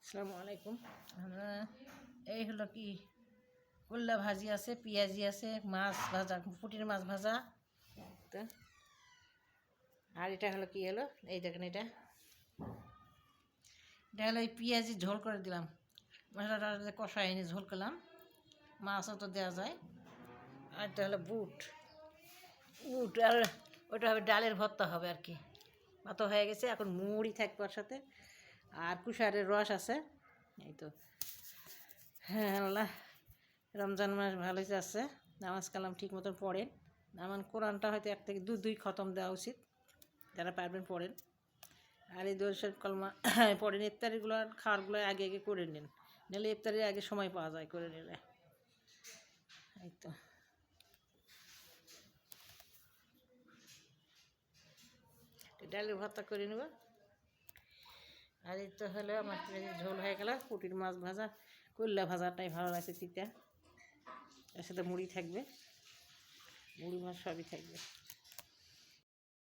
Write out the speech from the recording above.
আসসালামু আলাইকুম। আমরা এই হলো কি করলা ভাজি আছে, পেঁয়াজি আছে, মাছ ভাজা, পুঁটির মাছ ভাজা। তো আর এটা হলো কি হলো, এই দেখেন এটা হলো এই পেঁয়াজি ঝোল করে দিলাম। মশলাটা কষাই এনে ঝোল করলাম, মাছও তো দেওয়া যায়। আর এটা হলো বুট বুট আর ওটা হবে ডালের ভর্তা হবে আর কি। ভাত হয়ে গেছে, এখন মুড়ি থাকবে ওর সাথে, আর কুশারের রস আছে। এই তো হ্যাঁ আল্লাহ, রমজান মাস ভালোই যাচ্ছে। নামাজ কালাম ঠিক মতন পড়েন। আমার কোরআনটা হয়তো এক থেকে দুই খতম দেওয়া উচিত, যারা পারবেন পড়েন। আর এই দর্শন কলমা পড়েন। ইফতারিগুলো আর খাওয়ারগুলো আগে আগে করে নিন, নাহলে ইফতারির আগে সময় পাওয়া যায় করে নিলে। এই তো ডালের ভর্তা করে নেব। আর এই তো হলো আমার ঝোল হয়ে গেল। পুঁটির মাছ ভাজা, করলা ভাজাটাই ভালো লাগছে তিতা। এর সাথে মুড়ি থাকবে, মুড়ি মাছ সবই থাকবে।